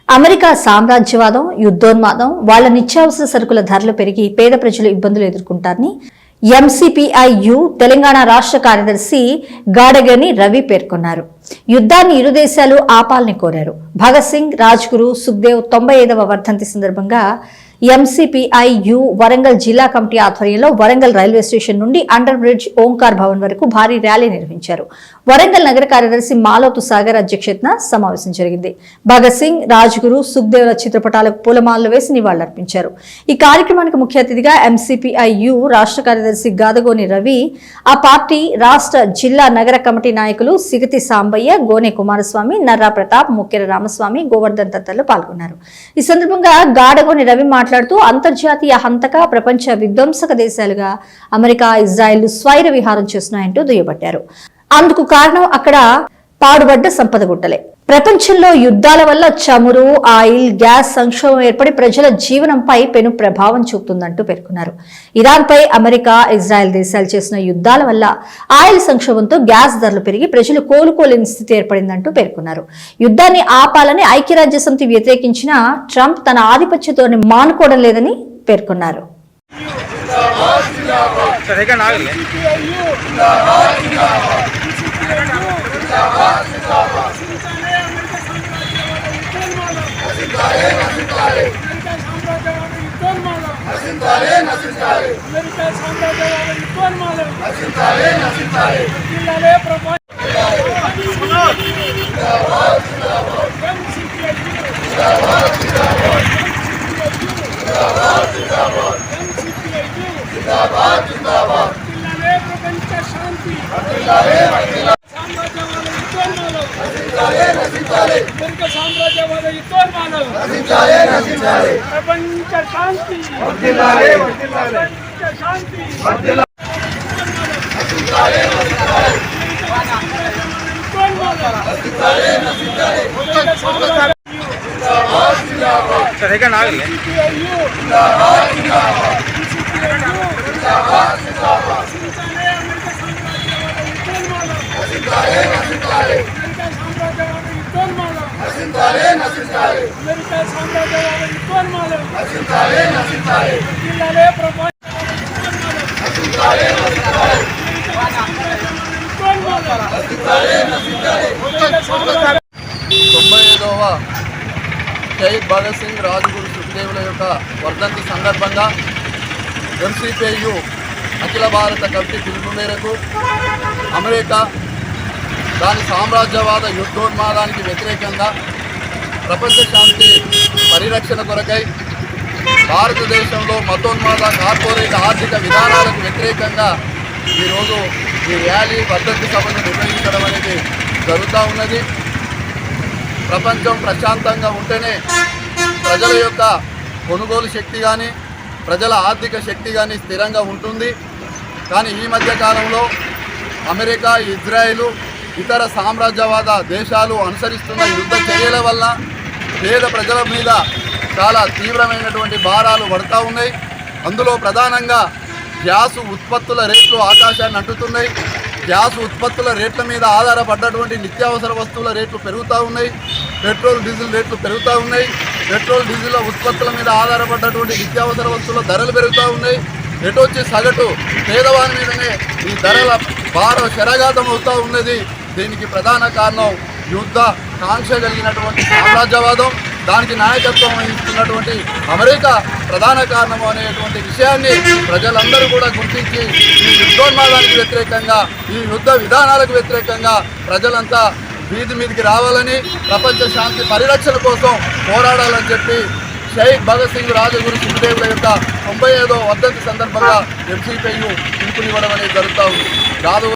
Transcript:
America సామ్రాజ్యవాదం, యుద్ధోన్మాదం, వాళ్ల నిత్యావసర సరుకుల ధరలు పెరిగి పేద ప్రజలు ఇబ్బందులు ఎదుర్కొంటారని ఎంసీపీఐయు తెలంగాణ రాష్ట్ర కార్యదర్శి గాడగని రవి పేర్కొన్నారు. యుద్ధాన్ని ఇరు దేశాలు ఆపాలని కోరారు. భగత్ సింగ్, రాజ్గురు, సుఖ్దేవ్ 95వ వర్ధంతి సందర్భంగా ఎంసీపీఐయు వరంగల్ జిల్లా కమిటీ ఆధ్వర్యంలో వరంగల్ రైల్వే స్టేషన్ నుండి అండర్ బ్రిడ్జ్ ఓంకార్ భవన్ వరకు భారీ ర్యాలీ నిర్వహించారు. వరంగల్ నగర కార్యదర్శి మాలోతు సాగర్ అధ్యక్షతన సమావేశం జరిగింది. భగత్ సింగ్, రాజ్గురు, సుఖ్దేవ్ల చిత్రపటాలకు పూలమాలలు వేసి నివాళులర్పించారు. ఈ కార్యక్రమానికి ముఖ్య అతిథిగా ఎంసీపీఐయు రాష్ట్ర కార్యదర్శి గాదగోని రవి, ఆ పార్టీ రాష్ట్ర జిల్లా నగర కమిటీ నాయకులు సిగతి సాంబయ్య, గోనె కుమారస్వామి, నర్రా ప్రతాప్, ముక్కెర రామస్వామి, గోవర్ధన్ తదితరులు పాల్గొన్నారు. ఈ సందర్భంగా గాడగోని రవి మాట్లాడుతూ అంతర్జాతీయ హంతక, ప్రపంచ విధ్వంసక దేశాలుగా అమెరికా, ఇజ్రాయెల్ స్వైర విహారం చేస్తున్నాయంటూ దుయ్యబట్టారు. అందుకు కారణం అక్కడ పాడుబడ్డ సంపద గుట్టలే. ప్రపంచంలో యుద్ధాల వల్ల చమురు, ఆయిల్, గ్యాస్ సంక్షోభం ఏర్పడి ప్రజల జీవనంపై పెను ప్రభావం చూపుతుందంటూ పేర్కొన్నారు. ఇరాన్పై అమెరికా, ఇజ్రాయెల్ దేశాలు చేసిన యుద్ధాల వల్ల ఆయిల్ సంక్షోభంతో గ్యాస్ ధరలు పెరిగి ప్రజలు కోలుకోలేని స్థితి ఏర్పడిందంటూ పేర్కొన్నారు. యుద్ధాన్ని ఆపాలని ఐక్యరాజ్యసమితి వ్యతిరేకించిన ట్రంప్ తన ఆధిపత్య ధోరణి మానుకోవడం లేదని పేర్కొన్నారు. షహీద్ భగత్ సింగ్, రాజ్గురు, సుఖ్దేవుల యొక్క వర్ధంతి సందర్భంగా ఎంసీపీఐయు అఖిల భారత కమిటీ పిలుపు మేరకు అమెరికా దాని సామ్రాజ్యవాద యుద్ధోన్మాదానికి వ్యతిరేకంగా ప్రపంచ శాంతి పరిరక్షణ కొరకై భారతదేశంలో మతోన్మాద కార్పొరేట్ ఆర్థిక విధానాలకు వ్యతిరేకంగా ఈరోజు ఈ ర్యాలీ వర్ధంతి సభను నిర్వహించడం అనేది జరుగుతూ ఉన్నది. ప్రపంచం ప్రశాంతంగా ఉంటేనే ప్రజల యొక్క కొనుగోలు శక్తి కానీ ప్రజల ఆర్థిక శక్తి కానీ స్థిరంగా ఉంటుంది. కానీ ఈ మధ్య కాలంలో అమెరికా, ఇజ్రాయెల్, ఇతర సామ్రాజ్యవాద దేశాలు అనుసరిస్తున్న యుద్ధ చర్యల వల్ల పేద ప్రజల మీద చాలా తీవ్రమైనటువంటి భారాలు పడుతూ ఉన్నాయి. అందులో ప్రధానంగా గ్యాసు ఉత్పత్తుల రేట్లు ఆకాశాన్ని అంటుతున్నాయి. గ్యాస్ ఉత్పత్తుల రేట్ల మీద ఆధారపడ్డటువంటి నిత్యావసర వస్తువుల రేట్లు పెరుగుతూ ఉన్నాయి. పెట్రోల్, డీజిల్ రేట్లు పెరుగుతూ ఉన్నాయి. పెట్రోల్, డీజిల్ ఉత్పత్తుల మీద ఆధారపడ్డటువంటి నిత్యావసర వస్తువుల ధరలు పెరుగుతూ ఉన్నాయి. ఎటొచ్చి సగటు పేదవాని మీదనే ఈ ధరల భారం శరఘాతం అవుతూ ఉన్నది. దీనికి ప్రధాన కారణం యుద్ధ కాంక్ష కలిగినటువంటి సామ్రాజ్యవాదం, దానికి నాయకత్వం వహిస్తున్నటువంటి అమెరికా ప్రధాన కారణము అనేటువంటి విషయాన్ని ప్రజలందరూ కూడా గుర్తించి ఈ యుద్ధోన్మాదానికి వ్యతిరేకంగా, ఈ యుద్ధ విధానాలకు వ్యతిరేకంగా ప్రజలంతా వీధి మీదకి రావాలని, ప్రపంచ శాంతి పరిరక్షణ కోసం పోరాడాలని చెప్పి షహీద్ భగత్ సింగ్, రాజ్గురు, సుఖ్దేవుల యొక్క 95వ వర్ధంతి సందర్భంగా ఎంసీపీఐయు పిలుపునివ్వడం అనేది జరుగుతూ ఉంది.